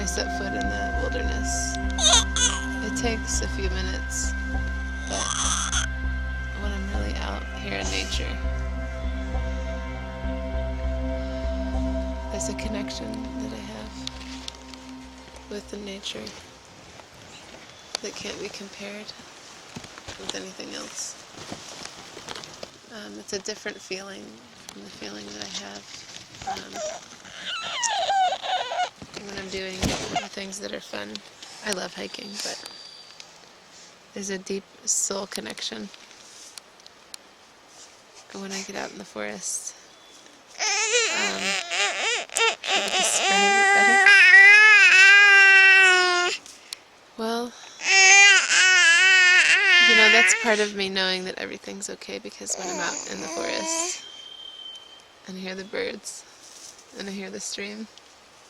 set foot in the wilderness. It takes a few minutes, but when I'm really out here in nature, there's a connection that I have with the nature that can't be compared with anything else. It's a different feeling from the feeling that I have when I'm doing things that are fun. I love hiking, but there's a deep soul connection when I get out in the forest. How to describe it better? Well, that's part of me knowing that everything's okay, because when I'm out in the forest and I hear the birds and I hear the stream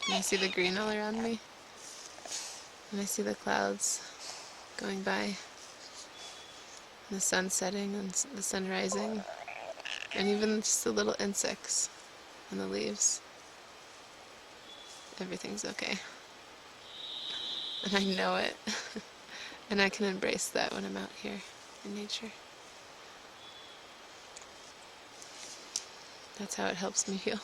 and I see the green all around me and I see the clouds going by and the sun setting and the sun rising and even just the little insects and the leaves, everything's okay. And I know it. And I can embrace that when I'm out here in nature. That's how it helps me heal.